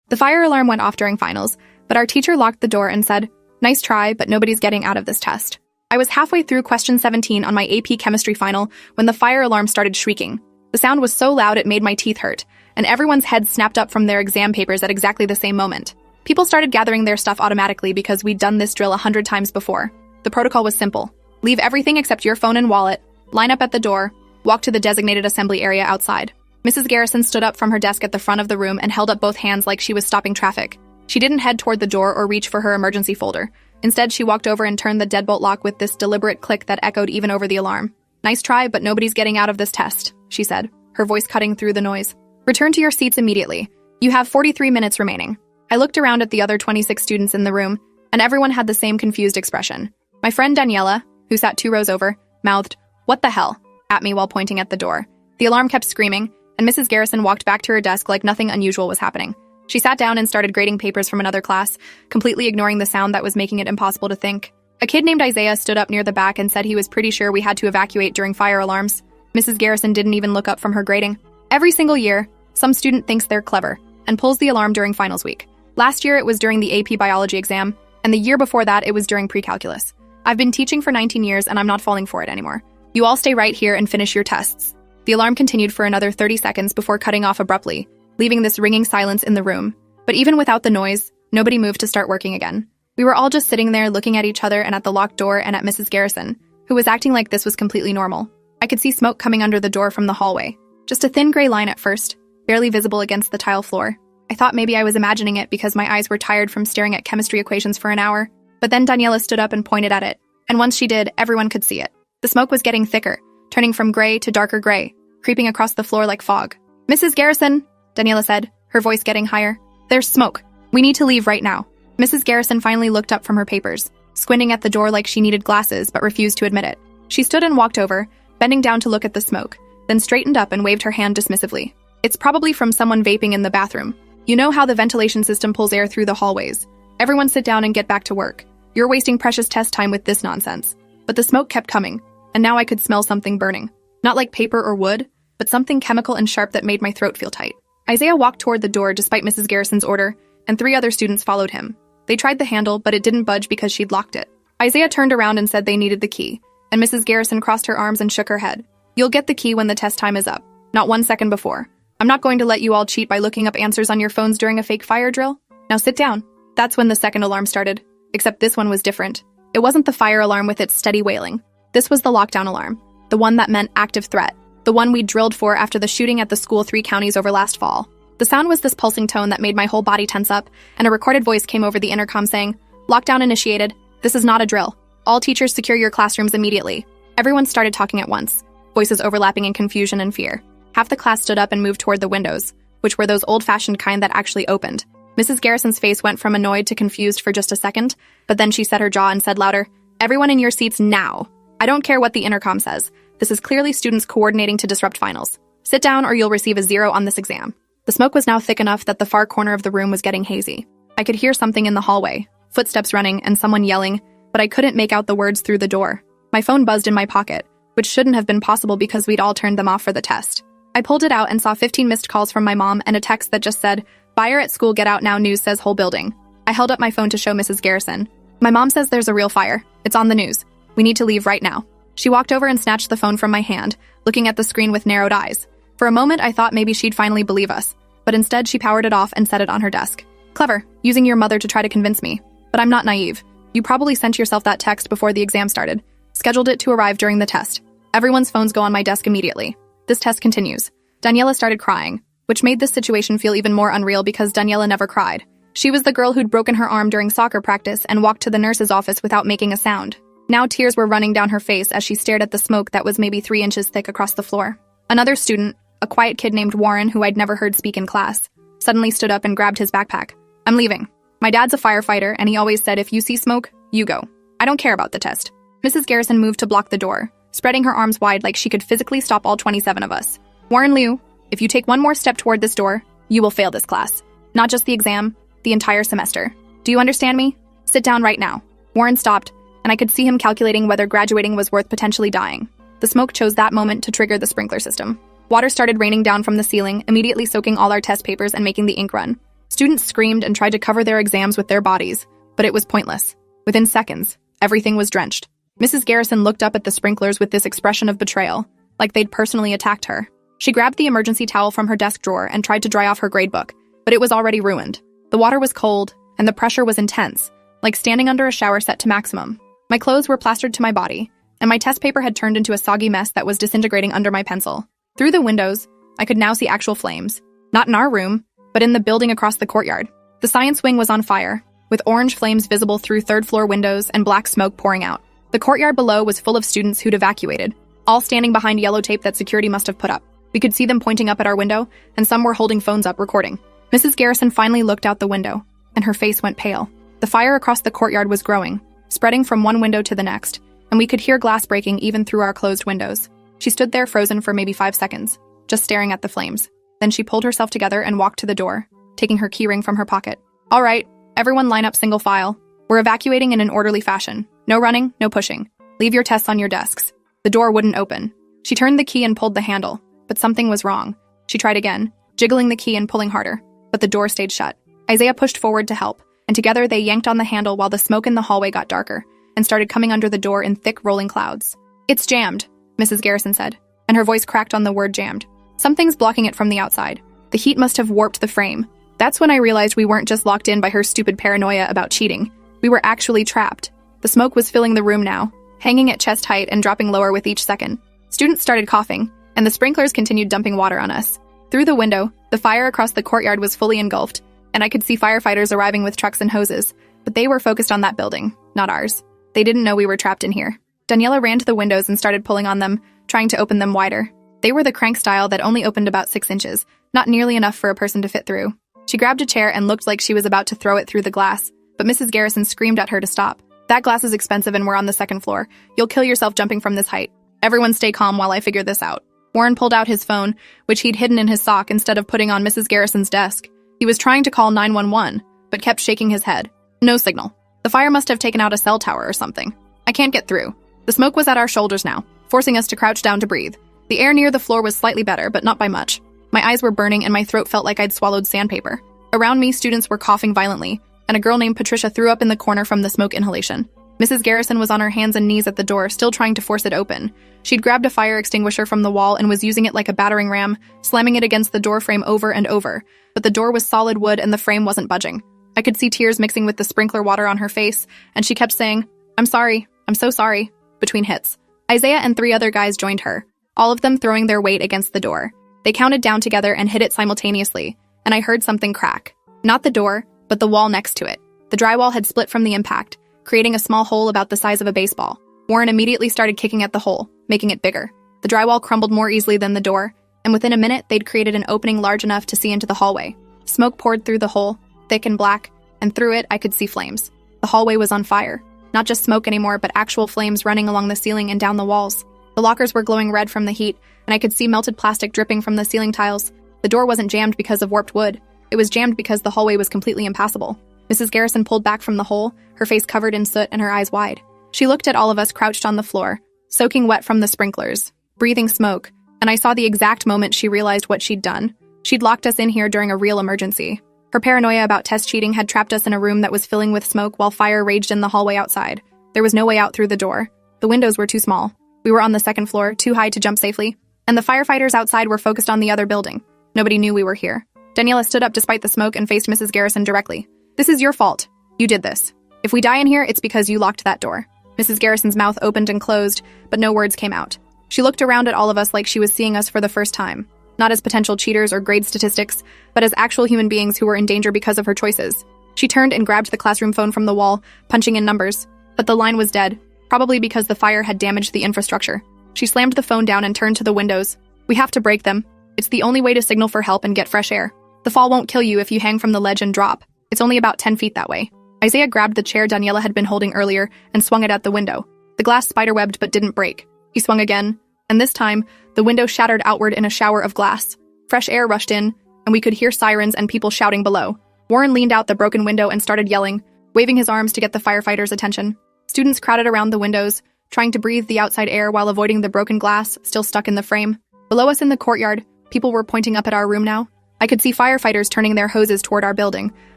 The fire alarm went off during finals, but our teacher locked the door and said, "Nice try, but nobody's getting out of this test." I was halfway through question 17 on my AP chemistry final when the fire alarm started shrieking. The sound was so loud it made my teeth hurt, and everyone's heads snapped up from their exam papers at exactly the same moment. People started gathering their stuff automatically because we'd done this drill 100 times before. The protocol was simple. Leave everything except your phone and wallet, line up at the door, walk to the designated assembly area outside. Mrs. Garrison stood up from her desk at the front of the room and held up both hands like she was stopping traffic. She didn't head toward the door or reach for her emergency folder. Instead, she walked over and turned the deadbolt lock with this deliberate click that echoed even over the alarm. "Nice try, but nobody's getting out of this test," she said, her voice cutting through the noise. "Return to your seats immediately. You have 43 minutes remaining." I looked around at the other 26 students in the room, and everyone had the same confused expression. My friend Daniela, who sat 2 rows over, mouthed, "What the hell?" at me while pointing at the door. The alarm kept screaming, and Mrs. Garrison walked back to her desk like nothing unusual was happening. She sat down and started grading papers from another class, completely ignoring the sound that was making it impossible to think. A kid named Isaiah stood up near the back and said he was pretty sure we had to evacuate during fire alarms. Mrs. Garrison didn't even look up from her grading. Every single year, some student thinks they're clever and pulls the alarm during finals week. Last year it was during the AP biology exam, and the year before that it was during pre-calculus. I've been teaching for 19 years and I'm not falling for it anymore. You all stay right here and finish your tests. The alarm continued for another 30 seconds before cutting off abruptly, leaving this ringing silence in the room. But even without the noise, nobody moved to start working again. We were all just sitting there looking at each other and at the locked door and at Mrs. Garrison, who was acting like this was completely normal. I could see smoke coming under the door from the hallway. Just a thin gray line at first, barely visible against the tile floor. I thought maybe I was imagining it because my eyes were tired from staring at chemistry equations for an hour. But then Daniela stood up and pointed at it, and once she did, everyone could see it. The smoke was getting thicker, turning from gray to darker gray, creeping across the floor like fog. "Mrs. Garrison," Daniela said, her voice getting higher. "There's smoke. We need to leave right now." Mrs. Garrison finally looked up from her papers, squinting at the door like she needed glasses but refused to admit it. She stood and walked over, bending down to look at the smoke, then straightened up and waved her hand dismissively. "It's probably from someone vaping in the bathroom. You know how the ventilation system pulls air through the hallways. Everyone sit down and get back to work. You're wasting precious test time with this nonsense." But the smoke kept coming, and now I could smell something burning. Not like paper or wood, but something chemical and sharp that made my throat feel tight. Isaiah walked toward the door despite Mrs. Garrison's order, and 3 other students followed him. They tried the handle, but it didn't budge because she'd locked it. Isaiah turned around and said they needed the key, and Mrs. Garrison crossed her arms and shook her head. "You'll get the key when the test time is up, not 1 second before. I'm not going to let you all cheat by looking up answers on your phones during a fake fire drill. Now sit down." That's when the second alarm started, except this one was different. It wasn't the fire alarm with its steady wailing. This was the lockdown alarm, the one that meant active threat, the one we drilled for after the shooting at the school 3 counties over last fall. The sound was this pulsing tone that made my whole body tense up, and a recorded voice came over the intercom saying, "Lockdown initiated. This is not a drill. All teachers secure your classrooms immediately." Everyone started talking at once, voices overlapping in confusion and fear. Half the class stood up and moved toward the windows, which were those old-fashioned kind that actually opened. Mrs. Garrison's face went from annoyed to confused for just a second, but then she set her jaw and said louder, "Everyone in your seats now. I don't care what the intercom says. This is clearly students coordinating to disrupt finals. Sit down or you'll receive a 0 on this exam." The smoke was now thick enough that the far corner of the room was getting hazy. I could hear something in the hallway, footsteps running and someone yelling, but I couldn't make out the words through the door. My phone buzzed in my pocket, which shouldn't have been possible because we'd all turned them off for the test. I pulled it out and saw 15 missed calls from my mom and a text that just said, "Fire at school, get out now, news says whole building." I held up my phone to show Mrs. Garrison. "My mom says there's a real fire. It's on the news. We need to leave right now." She walked over and snatched the phone from my hand, looking at the screen with narrowed eyes. For a moment, I thought maybe she'd finally believe us, but instead she powered it off and set it on her desk. "Clever, using your mother to try to convince me. But I'm not naive. You probably sent yourself that text before the exam started. Scheduled it to arrive during the test. Everyone's phones go on my desk immediately. This test continues." Daniela started crying, which made this situation feel even more unreal because Daniela never cried. She was the girl who'd broken her arm during soccer practice and walked to the nurse's office without making a sound. Now tears were running down her face as she stared at the smoke that was maybe 3 inches thick across the floor. Another student, a quiet kid named Warren who I'd never heard speak in class, suddenly stood up and grabbed his backpack. "I'm leaving. My dad's a firefighter and he always said if you see smoke, you go. I don't care about the test." Mrs. Garrison moved to block the door, spreading her arms wide like she could physically stop all 27 of us. "Warren Liu, if you take one more step toward this door, you will fail this class. Not just the exam, the entire semester. Do you understand me? Sit down right now." Warren stopped, and I could see him calculating whether graduating was worth potentially dying. The smoke chose that moment to trigger the sprinkler system. Water started raining down from the ceiling, immediately soaking all our test papers and making the ink run. Students screamed and tried to cover their exams with their bodies, but it was pointless. Within seconds, everything was drenched. Mrs. Garrison looked up at the sprinklers with this expression of betrayal, like they'd personally attacked her. She grabbed the emergency towel from her desk drawer and tried to dry off her gradebook, but it was already ruined. The water was cold, and the pressure was intense, like standing under a shower set to maximum. My clothes were plastered to my body, and my test paper had turned into a soggy mess that was disintegrating under my pencil. Through the windows, I could now see actual flames. Not in our room, but in the building across the courtyard. The science wing was on fire, with orange flames visible through third-floor windows and black smoke pouring out. The courtyard below was full of students who'd evacuated, all standing behind yellow tape that security must have put up. We could see them pointing up at our window, and some were holding phones up recording. Mrs. Garrison finally looked out the window, and her face went pale. The fire across the courtyard was growing, spreading from one window to the next, and we could hear glass breaking even through our closed windows. She stood there frozen for maybe 5 seconds, just staring at the flames. Then she pulled herself together and walked to the door, taking her keyring from her pocket. "All right, everyone line up single file. We're evacuating in an orderly fashion. No running, no pushing. Leave your tests on your desks." The door wouldn't open. She turned the key and pulled the handle, but something was wrong. She tried again, jiggling the key and pulling harder, but the door stayed shut. Isaiah pushed forward to help, and together they yanked on the handle while the smoke in the hallway got darker and started coming under the door in thick rolling clouds. "It's jammed," Mrs. Garrison said, and her voice cracked on the word jammed. "Something's blocking it from the outside. The heat must have warped the frame." That's when I realized we weren't just locked in by her stupid paranoia about cheating. We were actually trapped. The smoke was filling the room now, hanging at chest height and dropping lower with each second. Students started coughing, and the sprinklers continued dumping water on us. Through the window, the fire across the courtyard was fully engulfed, and I could see firefighters arriving with trucks and hoses, but they were focused on that building, not ours. They didn't know we were trapped in here. Daniela ran to the windows and started pulling on them, trying to open them wider. They were the crank style that only opened about 6 inches, not nearly enough for a person to fit through. She grabbed a chair and looked like she was about to throw it through the glass, but Mrs. Garrison screamed at her to stop. "That glass is expensive and we're on the 2nd floor. You'll kill yourself jumping from this height. Everyone stay calm while I figure this out." Warren pulled out his phone, which he'd hidden in his sock instead of putting on Mrs. Garrison's desk. He was trying to call 911, but kept shaking his head. No signal. The fire must have taken out a cell tower or something. I can't get through. The smoke was at our shoulders now, forcing us to crouch down to breathe. The air near the floor was slightly better, but not by much. My eyes were burning and my throat felt like I'd swallowed sandpaper. Around me, students were coughing violently, and a girl named Patricia threw up in the corner from the smoke inhalation. Mrs. Garrison was on her hands and knees at the door, still trying to force it open. She'd grabbed a fire extinguisher from the wall and was using it like a battering ram, slamming it against the door frame over and over. But the door was solid wood and the frame wasn't budging. I could see tears mixing with the sprinkler water on her face, and she kept saying, "I'm sorry, I'm so sorry," between hits. Isaiah and 3 other guys joined her, all of them throwing their weight against the door. They counted down together and hit it simultaneously, and I heard something crack. Not the door, but the wall next to it. The drywall had split from the impact, creating a small hole about the size of a baseball. Warren immediately started kicking at the hole, making it bigger. The drywall crumbled more easily than the door, and within a minute they'd created an opening large enough to see into the hallway. Smoke poured through the hole, thick and black, and through it I could see flames. The hallway was on fire. Not just smoke anymore, but actual flames running along the ceiling and down the walls. The lockers were glowing red from the heat, and I could see melted plastic dripping from the ceiling tiles. The door wasn't jammed because of warped wood. It was jammed because the hallway was completely impassable. Mrs. Garrison pulled back from the hole, her face covered in soot and her eyes wide. She looked at all of us crouched on the floor, soaking wet from the sprinklers, breathing smoke, and I saw the exact moment she realized what she'd done. She'd locked us in here during a real emergency. Her paranoia about test cheating had trapped us in a room that was filling with smoke while fire raged in the hallway outside. There was no way out through the door. The windows were too small. We were on the 2nd floor, too high to jump safely, and the firefighters outside were focused on the other building. Nobody knew we were here. Daniela stood up despite the smoke and faced Mrs. Garrison directly. "This is your fault. You did this. If we die in here, it's because you locked that door." Mrs. Garrison's mouth opened and closed, but no words came out. She looked around at all of us like she was seeing us for the first time, not as potential cheaters or grade statistics, but as actual human beings who were in danger because of her choices. She turned and grabbed the classroom phone from the wall, punching in numbers, but the line was dead, probably because the fire had damaged the infrastructure. She slammed the phone down and turned to the windows. "We have to break them. It's the only way to signal for help and get fresh air. The fall won't kill you if you hang from the ledge and drop. It's only about 10 feet that way." Isaiah grabbed the chair Daniela had been holding earlier and swung it at the window. The glass spiderwebbed but didn't break. He swung again, and this time, the window shattered outward in a shower of glass. Fresh air rushed in, and we could hear sirens and people shouting below. Warren leaned out the broken window and started yelling, waving his arms to get the firefighters' attention. Students crowded around the windows, trying to breathe the outside air while avoiding the broken glass still stuck in the frame. Below us in the courtyard, people were pointing up at our room now. I could see firefighters turning their hoses toward our building,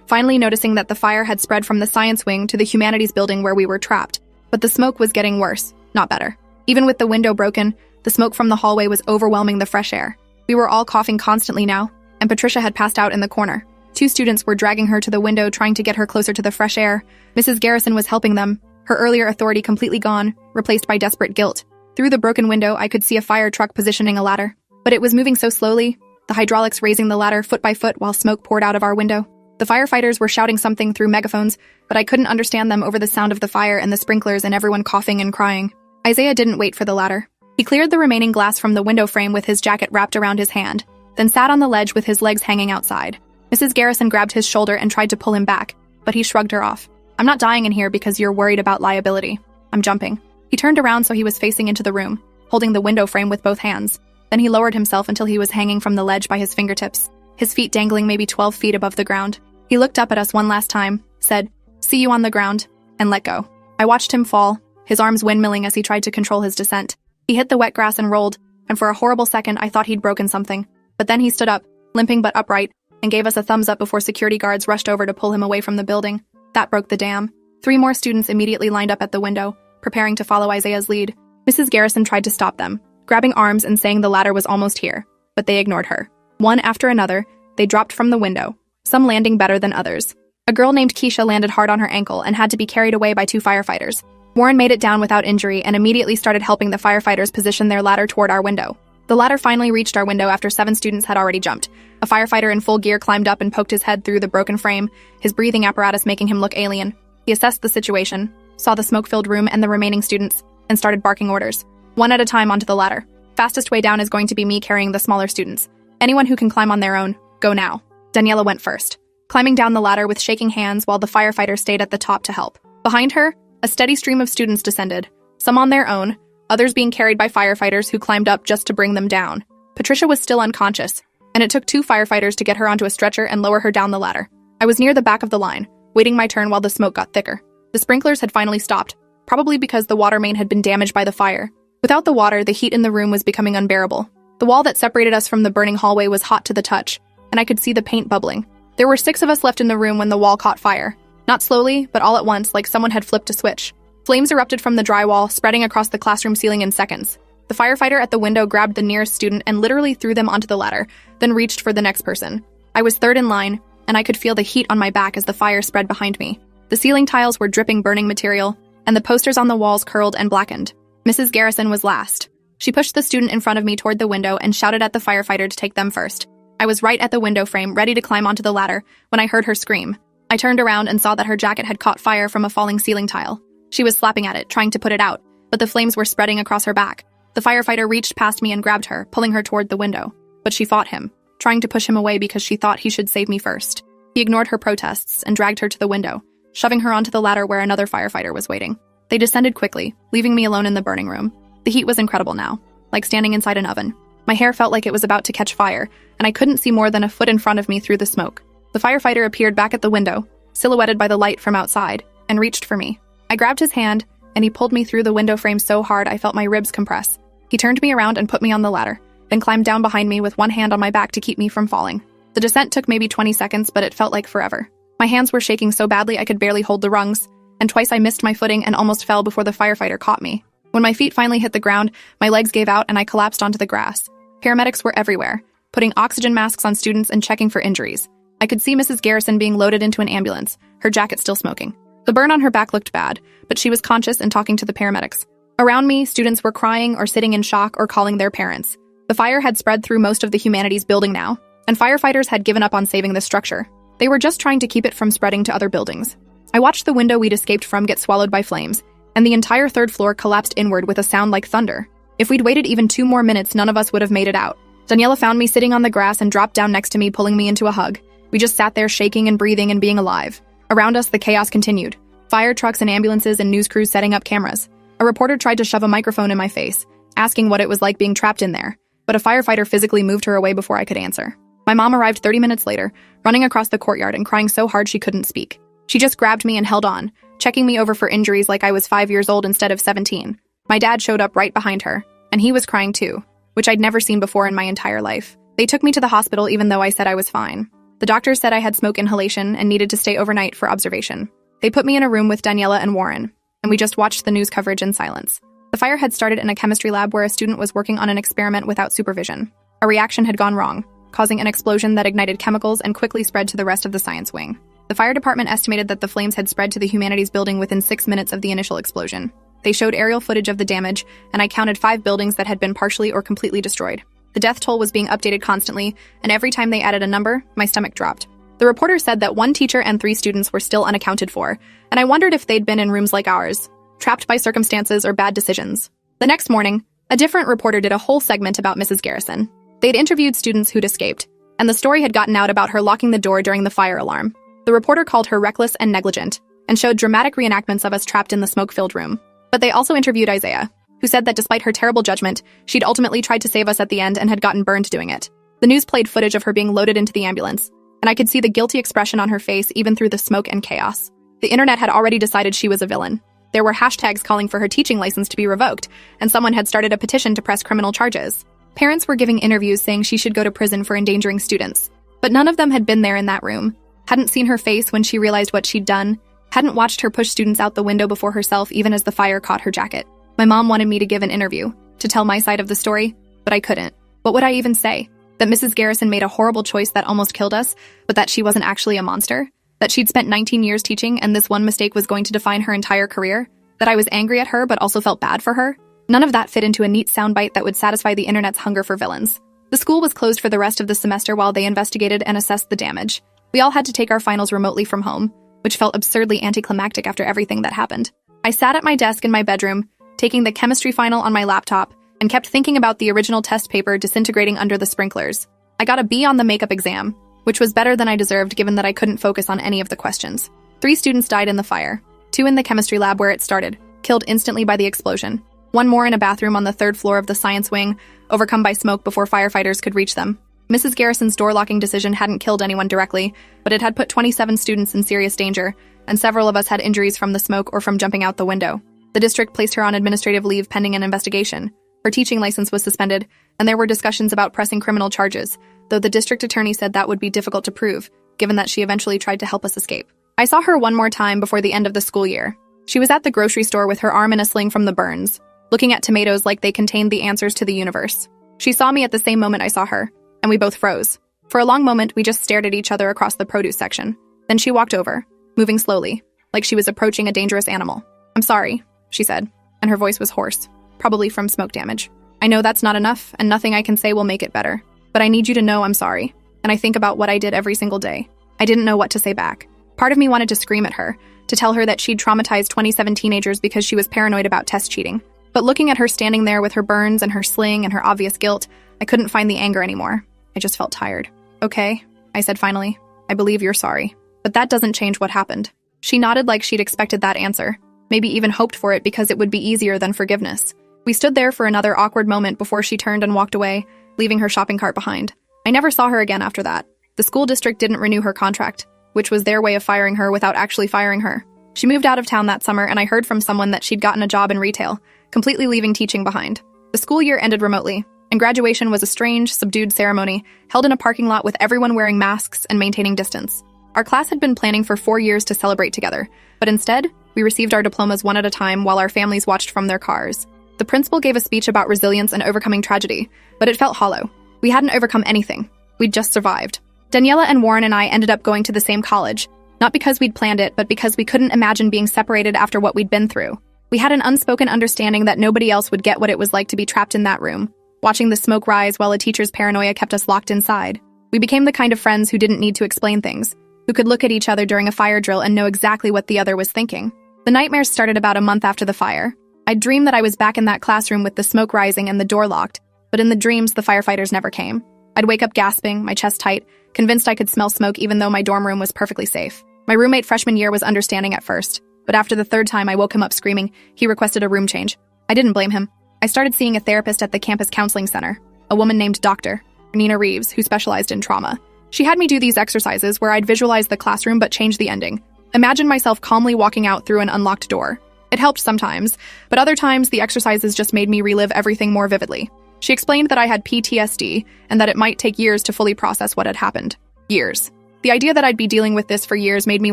finally noticing that the fire had spread from the science wing to the humanities building where we were trapped. But the smoke was getting worse, not better. Even with the window broken, the smoke from the hallway was overwhelming the fresh air. We were all coughing constantly now, and Patricia had passed out in the corner. 2 students were dragging her to the window, trying to get her closer to the fresh air. Mrs. Garrison was helping them, her earlier authority completely gone, replaced by desperate guilt. Through the broken window, I could see a fire truck positioning a ladder. But it was moving so slowly, the hydraulics raising the ladder foot by foot while smoke poured out of our window. The firefighters were shouting something through megaphones, but I couldn't understand them over the sound of the fire and the sprinklers and everyone coughing and crying. Isaiah didn't wait for the ladder. He cleared the remaining glass from the window frame with his jacket wrapped around his hand, then sat on the ledge with his legs hanging outside. Mrs. Garrison grabbed his shoulder and tried to pull him back, but he shrugged her off. "I'm not dying in here because you're worried about liability. I'm jumping." He turned around so he was facing into the room, holding the window frame with both hands. Then he lowered himself until he was hanging from the ledge by his fingertips, his feet dangling maybe 12 feet above the ground. He looked up at us one last time, said, "See you on the ground," and let go. I watched him fall, his arms windmilling as he tried to control his descent. He hit the wet grass and rolled, and for a horrible second I thought he'd broken something. But then he stood up, limping but upright, and gave us a thumbs up before security guards rushed over to pull him away from the building. That broke the dam. 3 more students immediately lined up at the window, preparing to follow Isaiah's lead. Mrs. Garrison tried to stop them, grabbing arms and saying the ladder was almost here, but they ignored her. One after another, they dropped from the window, some landing better than others. A girl named Keisha landed hard on her ankle and had to be carried away by 2 firefighters. Warren made it down without injury and immediately started helping the firefighters position their ladder toward our window. The ladder finally reached our window after 7 students had already jumped. A firefighter in full gear climbed up and poked his head through the broken frame, his breathing apparatus making him look alien. He assessed the situation, saw the smoke-filled room and the remaining students, and started barking orders. One at a time onto the ladder. Fastest way down is going to be me carrying the smaller students. Anyone who can climb on their own, go now. Daniela went first, climbing down the ladder with shaking hands while the firefighter stayed at the top to help. Behind her, a steady stream of students descended, some on their own, others being carried by firefighters who climbed up just to bring them down. Patricia was still unconscious, and it took 2 firefighters to get her onto a stretcher and lower her down the ladder. I was near the back of the line, waiting my turn while the smoke got thicker. The sprinklers had finally stopped, probably because the water main had been damaged by the fire. Without the water, the heat in the room was becoming unbearable. The wall that separated us from the burning hallway was hot to the touch, and I could see the paint bubbling. There were 6 of us left in the room when the wall caught fire. Not slowly, but all at once, like someone had flipped a switch. Flames erupted from the drywall, spreading across the classroom ceiling in seconds. The firefighter at the window grabbed the nearest student and literally threw them onto the ladder, then reached for the next person. I was third in line, and I could feel the heat on my back as the fire spread behind me. The ceiling tiles were dripping burning material, and the posters on the walls curled and blackened. Mrs. Garrison was last. She pushed the student in front of me toward the window and shouted at the firefighter to take them first. I was right at the window frame, ready to climb onto the ladder, when I heard her scream. I turned around and saw that her jacket had caught fire from a falling ceiling tile. She was slapping at it, trying to put it out, but the flames were spreading across her back. The firefighter reached past me and grabbed her, pulling her toward the window. But she fought him, trying to push him away because she thought he should save me first. He ignored her protests and dragged her to the window, shoving her onto the ladder where another firefighter was waiting. They descended quickly, leaving me alone in the burning room. The heat was incredible now, like standing inside an oven. My hair felt like it was about to catch fire, and I couldn't see more than a foot in front of me through the smoke. The firefighter appeared back at the window, silhouetted by the light from outside, and reached for me. I grabbed his hand, and he pulled me through the window frame so hard I felt my ribs compress. He turned me around and put me on the ladder, then climbed down behind me with one hand on my back to keep me from falling. The descent took maybe 20 seconds, but it felt like forever. My hands were shaking so badly I could barely hold the rungs, and twice I missed my footing and almost fell before the firefighter caught me. When my feet finally hit the ground, my legs gave out and I collapsed onto the grass. Paramedics were everywhere, putting oxygen masks on students and checking for injuries. I could see Mrs. Garrison being loaded into an ambulance, her jacket still smoking. The burn on her back looked bad, but she was conscious and talking to the paramedics. Around me, students were crying or sitting in shock or calling their parents. The fire had spread through most of the humanities building now, and firefighters had given up on saving the structure. They were just trying to keep it from spreading to other buildings. I watched the window we'd escaped from get swallowed by flames, and the entire 3rd floor collapsed inward with a sound like thunder. If we'd waited even 2 more minutes, none of us would have made it out. Daniela found me sitting on the grass and dropped down next to me, pulling me into a hug. We just sat there shaking and breathing and being alive. Around us, the chaos continued. Fire trucks and ambulances and news crews setting up cameras. A reporter tried to shove a microphone in my face, asking what it was like being trapped in there, but a firefighter physically moved her away before I could answer. My mom arrived 30 minutes later, running across the courtyard and crying so hard she couldn't speak. She just grabbed me and held on, checking me over for injuries like I was 5 years old instead of 17. My dad showed up right behind her, and he was crying too, which I'd never seen before in my entire life. They took me to the hospital even though I said I was fine. The doctor said I had smoke inhalation and needed to stay overnight for observation. They put me in a room with Daniela and Warren, and we just watched the news coverage in silence. The fire had started in a chemistry lab where a student was working on an experiment without supervision. A reaction had gone wrong, causing an explosion that ignited chemicals and quickly spread to the rest of the science wing. The fire department estimated that the flames had spread to the humanities building within 6 minutes of the initial explosion. They showed aerial footage of the damage, and I counted 5 buildings that had been partially or completely destroyed. The death toll was being updated constantly, and every time they added a number, my stomach dropped. The reporter said that 1 teacher and 3 students were still unaccounted for, and I wondered if they'd been in rooms like ours, trapped by circumstances or bad decisions. The next morning, a different reporter did a whole segment about Mrs. Garrison. They'd interviewed students who'd escaped, and the story had gotten out about her locking the door during the fire alarm. The reporter called her reckless and negligent, and showed dramatic reenactments of us trapped in the smoke-filled room. But they also interviewed Isaiah, who said that despite her terrible judgment, she'd ultimately tried to save us at the end and had gotten burned doing it. The news played footage of her being loaded into the ambulance, and I could see the guilty expression on her face even through the smoke and chaos. The internet had already decided she was a villain. There were hashtags calling for her teaching license to be revoked, and someone had started a petition to press criminal charges. Parents were giving interviews saying she should go to prison for endangering students, but none of them had been there in that room, hadn't seen her face when she realized what she'd done, hadn't watched her push students out the window before herself even as the fire caught her jacket. My mom wanted me to give an interview, to tell my side of the story, but I couldn't. What would I even say? That Mrs. Garrison made a horrible choice that almost killed us, but that she wasn't actually a monster? That she'd spent 19 years teaching and this one mistake was going to define her entire career? That I was angry at her but also felt bad for her? None of that fit into a neat soundbite that would satisfy the internet's hunger for villains. The school was closed for the rest of the semester while they investigated and assessed the damage. We all had to take our finals remotely from home, which felt absurdly anticlimactic after everything that happened. I sat at my desk in my bedroom, taking the chemistry final on my laptop, and kept thinking about the original test paper disintegrating under the sprinklers. I got a B on the makeup exam, which was better than I deserved given that I couldn't focus on any of the questions. 3 students died in the fire, 2 in the chemistry lab where it started, killed instantly by the explosion. 1 more in a bathroom on the 3rd floor of the science wing, overcome by smoke before firefighters could reach them. Mrs. Garrison's door-locking decision hadn't killed anyone directly, but it had put 27 students in serious danger, and several of us had injuries from the smoke or from jumping out the window. The district placed her on administrative leave pending an investigation. Her teaching license was suspended, and there were discussions about pressing criminal charges, though the district attorney said that would be difficult to prove, given that she eventually tried to help us escape. I saw her one more time before the end of the school year. She was at the grocery store with her arm in a sling from the burns, looking at tomatoes like they contained the answers to the universe. She saw me at the same moment I saw her, and we both froze. For a long moment, we just stared at each other across the produce section. Then she walked over, moving slowly, like she was approaching a dangerous animal. "I'm sorry," she said, and her voice was hoarse, probably from smoke damage. "I know that's not enough, and nothing I can say will make it better. But I need you to know I'm sorry, and I think about what I did every single day." I didn't know what to say back. Part of me wanted to scream at her, to tell her that she'd traumatized 27 teenagers because she was paranoid about test cheating. But looking at her standing there with her burns and her sling and her obvious guilt, I couldn't find the anger anymore. I just felt tired. "Okay," I said finally. "I believe you're sorry. But that doesn't change what happened." She nodded like she'd expected that answer, maybe even hoped for it because it would be easier than forgiveness. We stood there for another awkward moment before she turned and walked away, leaving her shopping cart behind. I never saw her again after that. The school district didn't renew her contract, which was their way of firing her without actually firing her. She moved out of town that summer, and I heard from someone that she'd gotten a job in retail, completely leaving teaching behind. The school year ended remotely, and graduation was a strange, subdued ceremony held in a parking lot with everyone wearing masks and maintaining distance. Our class had been planning for 4 years to celebrate together, but instead, we received our diplomas one at a time while our families watched from their cars. The principal gave a speech about resilience and overcoming tragedy, but it felt hollow. We hadn't overcome anything. We'd just survived. Daniela and Warren and I ended up going to the same college, not because we'd planned it, but because we couldn't imagine being separated after what we'd been through. We had an unspoken understanding that nobody else would get what it was like to be trapped in that room, watching the smoke rise while a teacher's paranoia kept us locked inside. We became the kind of friends who didn't need to explain things, who could look at each other during a fire drill and know exactly what the other was thinking. The nightmares started about a month after the fire. I'd dreamed that I was back in that classroom with the smoke rising and the door locked, but in the dreams, the firefighters never came. I'd wake up gasping, my chest tight, convinced I could smell smoke even though my dorm room was perfectly safe. My roommate freshman year was understanding at first, but after the 3rd time I woke him up screaming, he requested a room change. I didn't blame him. I started seeing a therapist at the campus counseling center, a woman named Dr. Nina Reeves, who specialized in trauma. She had me do these exercises where I'd visualize the classroom but change the ending. Imagine myself calmly walking out through an unlocked door. It helped sometimes, but other times the exercises just made me relive everything more vividly. She explained that I had PTSD and that it might take years to fully process what had happened. Years. The idea that I'd be dealing with this for years made me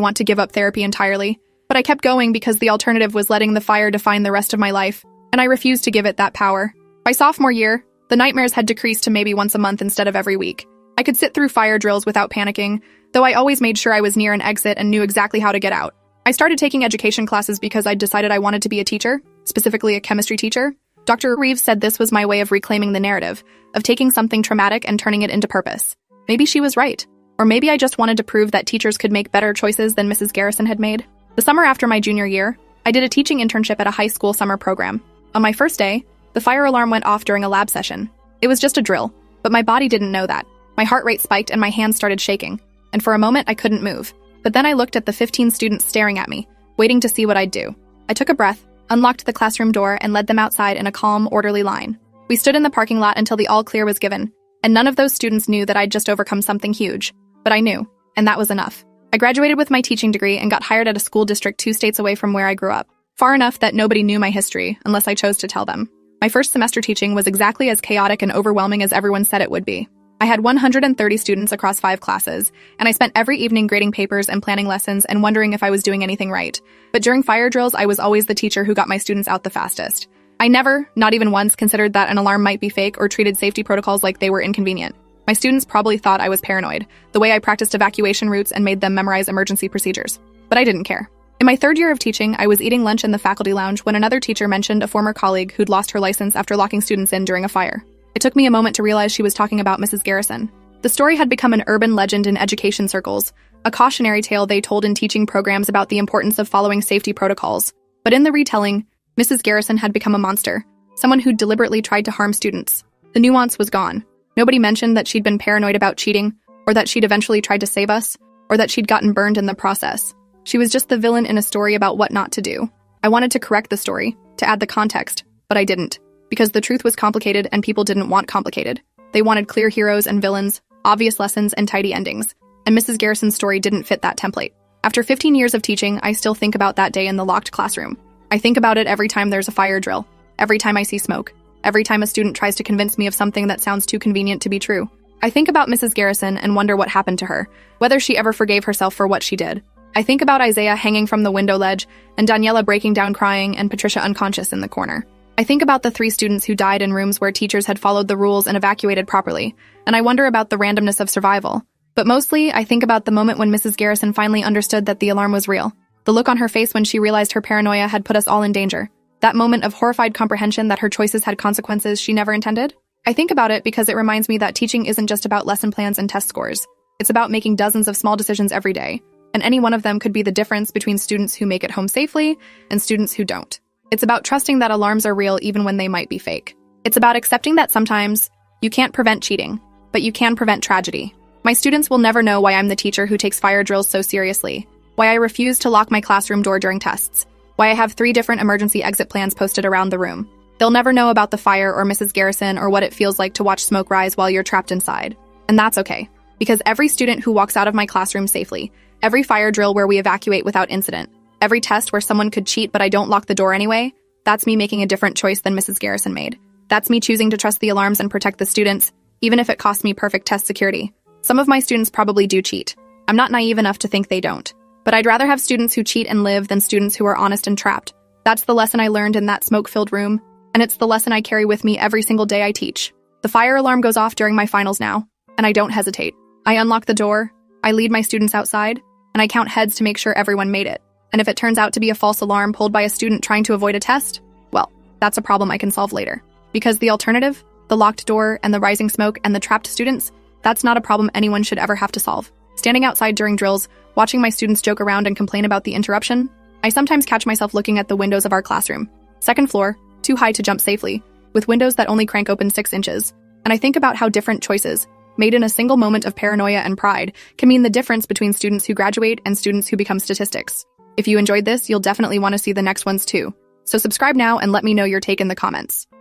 want to give up therapy entirely, but I kept going because the alternative was letting the fire define the rest of my life, and I refused to give it that power. By sophomore year, the nightmares had decreased to maybe once a month instead of every week. I could sit through fire drills without panicking, though I always made sure I was near an exit and knew exactly how to get out. I started taking education classes because I'd decided I wanted to be a teacher, specifically a chemistry teacher. Dr. Reeves said this was my way of reclaiming the narrative, of taking something traumatic and turning it into purpose. Maybe she was right. Or maybe I just wanted to prove that teachers could make better choices than Mrs. Garrison had made. The summer after my junior year, I did a teaching internship at a high school summer program. On my first day, the fire alarm went off during a lab session. It was just a drill, but my body didn't know that. My heart rate spiked and my hands started shaking, and for a moment I couldn't move. But then I looked at the 15 students staring at me, waiting to see what I'd do. I took a breath, unlocked the classroom door, and led them outside in a calm, orderly line. We stood in the parking lot until the all-clear was given, and none of those students knew that I'd just overcome something huge. But I knew, and that was enough. I graduated with my teaching degree and got hired at a school district 2 states away from where I grew up, far enough that nobody knew my history unless I chose to tell them. My first semester teaching was exactly as chaotic and overwhelming as everyone said it would be. I had 130 students across 5 classes, and I spent every evening grading papers and planning lessons and wondering if I was doing anything right. But during fire drills, I was always the teacher who got my students out the fastest. I never, not even once, considered that an alarm might be fake or treated safety protocols like they were inconvenient. My students probably thought I was paranoid, the way I practiced evacuation routes and made them memorize emergency procedures. But I didn't care. In my 3rd year of teaching, I was eating lunch in the faculty lounge when another teacher mentioned a former colleague who'd lost her license after locking students in during a fire. It took me a moment to realize she was talking about Mrs. Garrison. The story had become an urban legend in education circles, a cautionary tale they told in teaching programs about the importance of following safety protocols. But in the retelling, Mrs. Garrison had become a monster, someone who deliberately tried to harm students. The nuance was gone. Nobody mentioned that she'd been paranoid about cheating, or that she'd eventually tried to save us, or that she'd gotten burned in the process. She was just the villain in a story about what not to do. I wanted to correct the story, to add the context, but I didn't. Because the truth was complicated and people didn't want complicated. They wanted clear heroes and villains, obvious lessons and tidy endings. And Mrs. Garrison's story didn't fit that template. After 15 years of teaching, I still think about that day in the locked classroom. I think about it every time there's a fire drill, every time I see smoke, every time a student tries to convince me of something that sounds too convenient to be true. I think about Mrs. Garrison and wonder what happened to her, whether she ever forgave herself for what she did. I think about Isaiah hanging from the window ledge, and Daniela breaking down crying, and Patricia unconscious in the corner. I think about the 3 students who died in rooms where teachers had followed the rules and evacuated properly, and I wonder about the randomness of survival. But mostly, I think about the moment when Mrs. Garrison finally understood that the alarm was real. The look on her face when she realized her paranoia had put us all in danger. That moment of horrified comprehension that her choices had consequences she never intended. I think about it because it reminds me that teaching isn't just about lesson plans and test scores. It's about making dozens of small decisions every day, and any one of them could be the difference between students who make it home safely and students who don't. It's about trusting that alarms are real even when they might be fake. It's about accepting that sometimes you can't prevent cheating, but you can prevent tragedy. My students will never know why I'm the teacher who takes fire drills so seriously, why I refuse to lock my classroom door during tests, why I have 3 different emergency exit plans posted around the room. They'll never know about the fire or Mrs. Garrison or what it feels like to watch smoke rise while you're trapped inside. And that's okay, because every student who walks out of my classroom safely, every fire drill where we evacuate without incident, every test where someone could cheat but I don't lock the door anyway, that's me making a different choice than Mrs. Garrison made. That's me choosing to trust the alarms and protect the students, even if it costs me perfect test security. Some of my students probably do cheat. I'm not naive enough to think they don't. But I'd rather have students who cheat and live than students who are honest and trapped. That's the lesson I learned in that smoke-filled room, and it's the lesson I carry with me every single day I teach. The fire alarm goes off during my finals now, and I don't hesitate. I unlock the door, I lead my students outside, and I count heads to make sure everyone made it. And if it turns out to be a false alarm pulled by a student trying to avoid a test, well, that's a problem I can solve later. Because the alternative, the locked door and the rising smoke and the trapped students, that's not a problem anyone should ever have to solve. Standing outside during drills, watching my students joke around and complain about the interruption, I sometimes catch myself looking at the windows of our classroom. 2nd floor, too high to jump safely, with windows that only crank open 6 inches. And I think about how different choices, made in a single moment of paranoia and pride, can mean the difference between students who graduate and students who become statistics. If you enjoyed this, you'll definitely want to see the next ones too. So subscribe now and let me know your take in the comments.